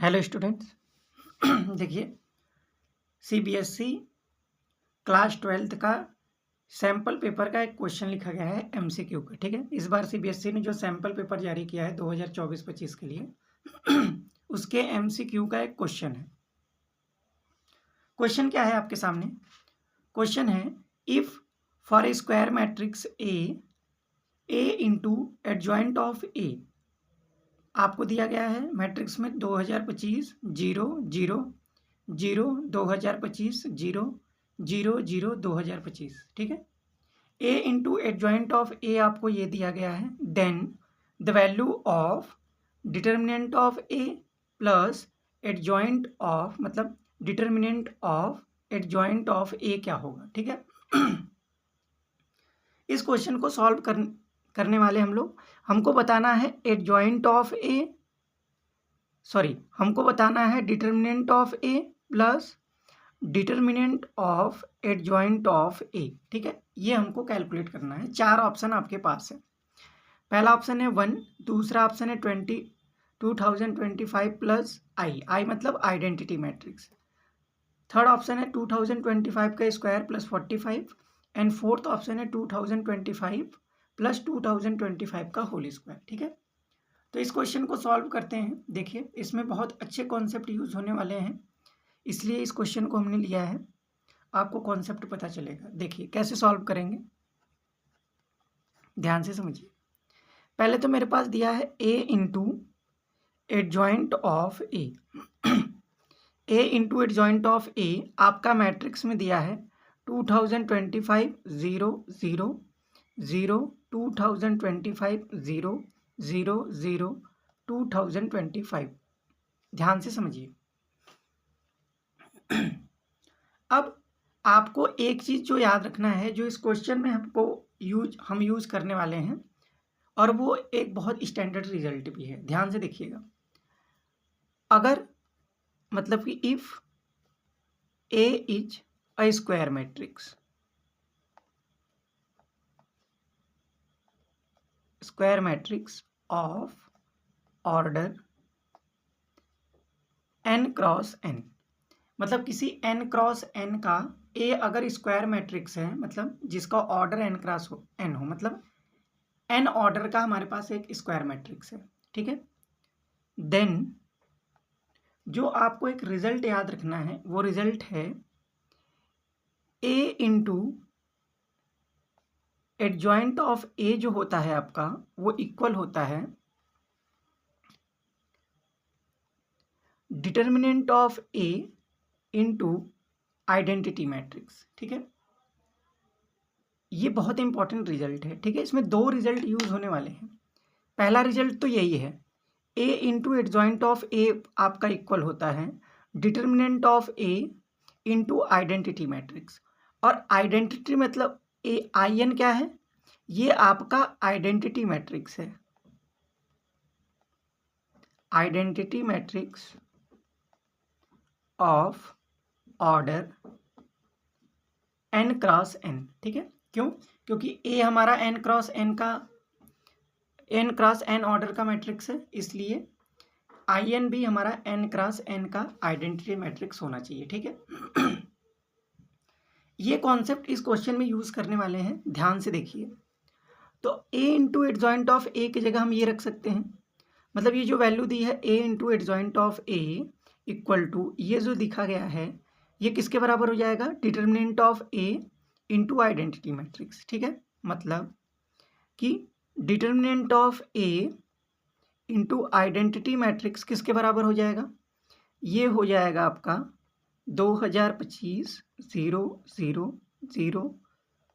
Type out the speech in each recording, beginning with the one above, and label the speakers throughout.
Speaker 1: Hello students. देखिए, CBSE class 12th का sample paper का एक क्वेश्चन लिखा गया है एमसीक्यू का। ठीक है, इस बार सीबीएसई ने जो सैम्पल पेपर जारी किया है 2024-25 के लिए उसके एमसीक्यू का एक क्वेश्चन है। क्वेश्चन क्या है आपके सामने? क्वेश्चन है, if for A square matrix A into adjoint of A, आपको दिया गया है मैट्रिक्स में 2025 0 0 0 2025 0 0 0 2025। ठीक है, A into adjoint of A आपको ये दिया गया है। Then the value of determinant of A plus adjoint of, मतलब determinant of adjoint of A क्या होगा। ठीक है, इस क्वेश्चन को सॉल्व करने वाले हम लोग, हमको बताना है एडजॉइंट ऑफ ए, हमको बताना है determinant of A plus determinant of adjoint of A. ठीक है, ये हमको कैलकुलेट करना है। चार ऑप्शन आपके पास है। पहला ऑप्शन है 1, दूसरा ऑप्शन है 2025 प्लस आई मतलब आइडेंटिटी मैट्रिक्स। थर्ड ऑप्शन है 2025 का square plus 45 and fourth option है 2025 प्लस 2025 का होल स्क्वायर। ठीक है, तो इस क्वेश्चन को सॉल्व करते हैं। देखिए, इसमें बहुत अच्छे कॉन्सेप्ट यूज होने वाले हैं, इसलिए इस क्वेश्चन को हमने लिया है। आपको कॉन्सेप्ट पता चलेगा। देखिए कैसे सॉल्व करेंगे, ध्यान से समझिए। पहले तो मेरे पास दिया है A into adjoint of A. A into adjoint of A आपका मैट्रिक्स में दिया है 2025 0 0 0 2025 0 0 0 2025। ध्यान से समझिए। अब आपको एक चीज जो याद रखना है, जो इस क्वेश्चन में हम यूज करने वाले हैं, और वो एक बहुत स्टैंडर्ड रिजल्ट भी है। ध्यान से देखिएगा। अगर मतलब कि if A is a square matrix, of order n cross n, मतलब किसी n क्रॉस n का ए अगर स्क्वायर मैट्रिक्स है, मतलब जिसका ऑर्डर n क्रॉस n हो, मतलब n ऑर्डर का हमारे पास एक स्क्वायर मैट्रिक्स है। ठीक है, देन जो आपको एक रिजल्ट याद रखना है, वो रिजल्ट है ए इंटू एडजॉइंट ऑफ ए जो होता है आपका, वो इक्वल होता है determinant of A into identity matrix. ठीक है, ये बहुत इंपॉर्टेंट रिजल्ट है। ठीक है, इसमें दो रिजल्ट यूज होने वाले हैं। पहला रिजल्ट तो यही है, A into adjoint of A आपका इक्वल होता है determinant of A into identity matrix. और आइडेंटिटी मतलब ए आई एन क्या है, ये आपका आइडेंटिटी मैट्रिक्स है। Identity matrix of order n cross n। ठीक है, क्यों? क्योंकि ए हमारा n क्रॉस n ऑर्डर का मैट्रिक्स है, इसलिए आई एन भी हमारा n क्रॉस n का आइडेंटिटी मैट्रिक्स होना चाहिए। ठीक है, ये कॉन्सेप्ट इस क्वेश्चन में यूज करने वाले हैं, ध्यान से देखिए। तो a इंटू एडजॉइंट ऑफ ए की जगह हम ये रख सकते हैं, मतलब ये जो वैल्यू दी है a into adjoint of A equal to, ये जो दिखा गया है ये किसके बराबर हो जाएगा, determinant of A into identity matrix. ठीक है, मतलब कि determinant of A into identity matrix किसके बराबर हो जाएगा, ये हो जाएगा आपका 2025 0 0 0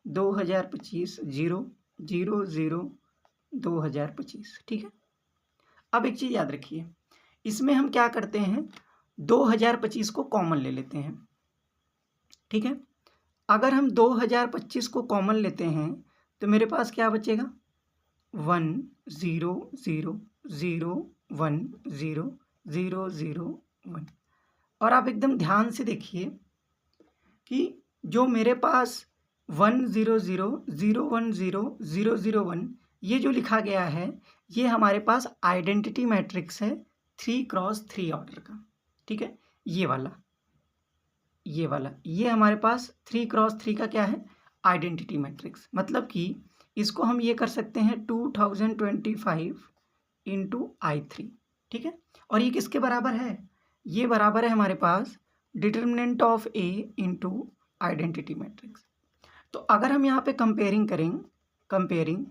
Speaker 1: 2025 0 0 0 2025। ठीक है, अब एक चीज़ याद रखिए, इसमें हम क्या करते हैं, 2025 को कॉमन ले लेते हैं। ठीक है, अगर हम 2025 को कॉमन लेते हैं तो मेरे पास क्या बचेगा, 1 0 0 0 1 0 0 0 1। और आप एकदम ध्यान से देखिए कि जो मेरे पास 1 0 0 0 1 0 0 0 1 ये जो लिखा गया है, ये हमारे पास आइडेंटिटी मैट्रिक्स है 3x3 ऑर्डर का, ठीक है, ये वाला ये हमारे पास 3x3 का क्या है, आइडेंटिटी मैट्रिक्स। मतलब कि इसको हम ये कर सकते हैं 2025 इंटू I3, ठीक है। और ये किसके बराबर है, ये बराबर है हमारे पास determinant of A into identity matrix. तो अगर हम यहाँ पे कंपेयरिंग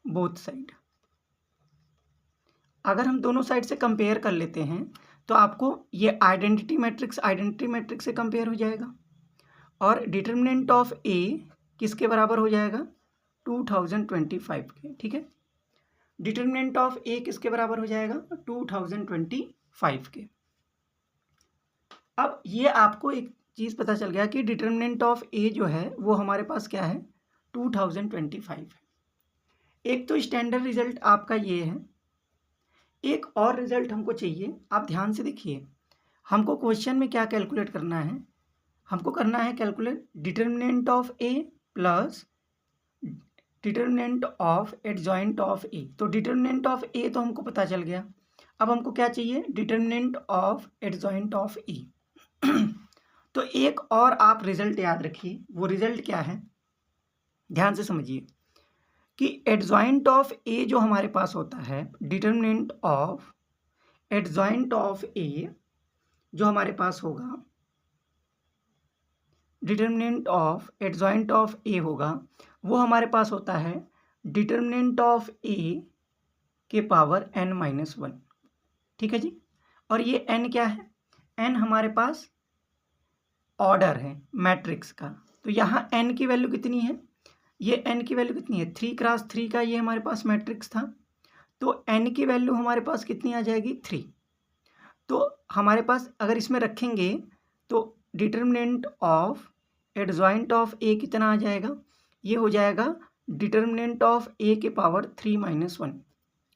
Speaker 1: बोथ साइड, अगर हम दोनों साइड से कंपेयर कर लेते हैं तो आपको ये आइडेंटिटी मैट्रिक्स से कंपेयर हो जाएगा और डिटर्मिनेंट ऑफ ए किसके बराबर हो जाएगा, 2025 के, ठीक है। डिटर्मिनेंट ऑफ ए किसके बराबर हो जाएगा, 2025 के। अब ये आपको एक चीज़ पता चल गया कि डिटर्मिनेंट ऑफ ए जो है वो हमारे पास क्या है, 2025 है। एक तो स्टैंडर्ड रिजल्ट आपका ये है, एक और रिजल्ट हमको चाहिए। आप ध्यान से देखिए, हमको क्वेश्चन में क्या कैलकुलेट करना है, हमको करना है calculate determinant of A plus determinant of adjoint of A. तो डिटर्मिनेंट ऑफ ए तो हमको पता चल गया, अब हमको क्या चाहिए, determinant of adjoint of A. तो एक और आप रिजल्ट याद रखिए, वो रिजल्ट क्या है, ध्यान से समझिए कि एडजॉइंट ऑफ ए जो हमारे पास होता है, डिटर्मिनेंट ऑफ एडजॉइंट ऑफ ए जो हमारे पास होगा, डिटर्मिनेंट ऑफ एडजॉइंट ऑफ ए होगा, वो हमारे पास होता है डिटर्मिनेंट ऑफ ए के पावर n-1, ठीक है जी। और ये n क्या है, n हमारे पास ऑर्डर है मैट्रिक्स का। तो यहाँ n की वैल्यू कितनी है, ये n की वैल्यू कितनी है, 3x3 का ये हमारे पास मैट्रिक्स था, तो n की वैल्यू हमारे पास कितनी आ जाएगी, 3। तो हमारे पास अगर इसमें रखेंगे तो determinant of adjoint of A कितना आ जाएगा, ये हो जाएगा डिटर्मिनेंट ऑफ ए के पावर 3-1,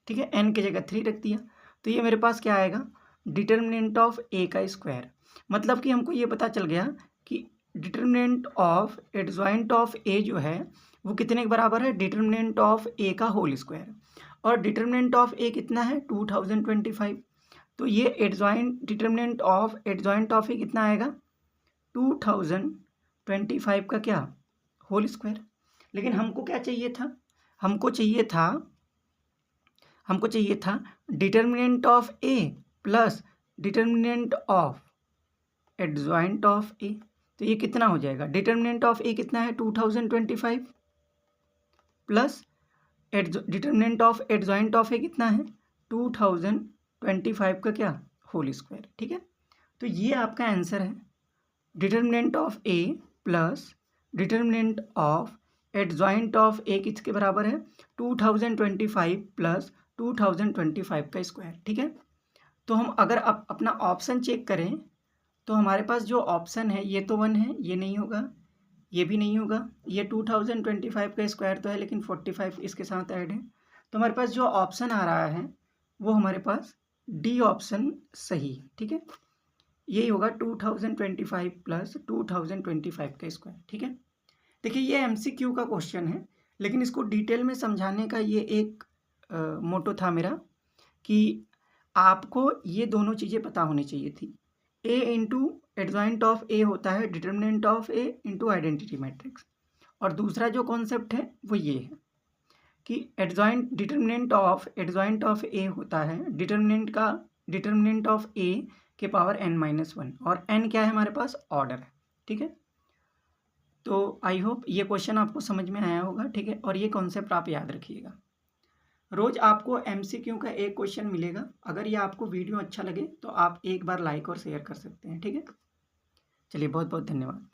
Speaker 1: ठीक है। n की जगह 3 रख दिया, तो ये मेरे पास क्या आएगा, डिटर्मिनेंट ऑफ ए का स्क्वायर। मतलब कि हमको ये पता चल गया कि डिटर्मिनेंट ऑफ एडजॉइंट ऑफ ए जो है वो कितने के बराबर है, डिटर्मिनेंट ऑफ ए का होल स्क्वायर। और डिटर्मिनेंट ऑफ ए कितना है, 2025। तो ये determinant of adjoint of A कितना आएगा, 2025 का क्या, होल स्क्वायर। लेकिन हमको क्या चाहिए था, हमको चाहिए था determinant of A plus determinant of adjoint of A. तो ये कितना हो जाएगा, डिटर्मिनेंट ऑफ ए कितना है, 2025 plus determinant of adjoint of A कितना है, 2025 का क्या, होल स्क्वायर, ठीक है। तो ये आपका आंसर है, determinant of A plus determinant of adjoint of A किसके बराबर है, 2025 प्लस 2025 का स्क्वायर, ठीक है। तो हम अगर अपना ऑप्शन चेक करें तो हमारे पास जो ऑप्शन है ये तो 1 है, ये नहीं होगा, ये भी नहीं होगा, ये 2025 का स्क्वायर तो है लेकिन 45 इसके साथ ऐड है। तो हमारे पास जो ऑप्शन आ रहा है वो हमारे पास डी ऑप्शन सही है, ठीक है। यही होगा 2025 प्लस 2025 का स्क्वायर, ठीक है। देखिए ये MCQ का क्वेश्चन है, लेकिन इसको डिटेल में समझाने का ये एक मोटो था मेरा कि आपको ये दोनों चीज़ें पता होनी चाहिए थी। ए इंटू एडजॉइंट ऑफ ए होता है determinant of A into identity matrix, और दूसरा जो कॉन्सेप्ट है वो ये है कि डिटर्मिनेंट ऑफ एडजॉइंट ऑफ ए होता है डिटर्मिनेंट ऑफ ए के पावर n-1, और n क्या है हमारे पास, ऑर्डर है, ठीक है। तो आई होप ये क्वेश्चन आपको समझ में आया होगा, ठीक है। और ये कॉन्सेप्ट आप याद रखिएगा, रोज़ आपको MCQ का एक क्वेश्चन मिलेगा। अगर ये आपको वीडियो अच्छा लगे तो आप एक बार लाइक और शेयर कर सकते हैं, ठीक है। चलिए बहुत बहुत धन्यवाद।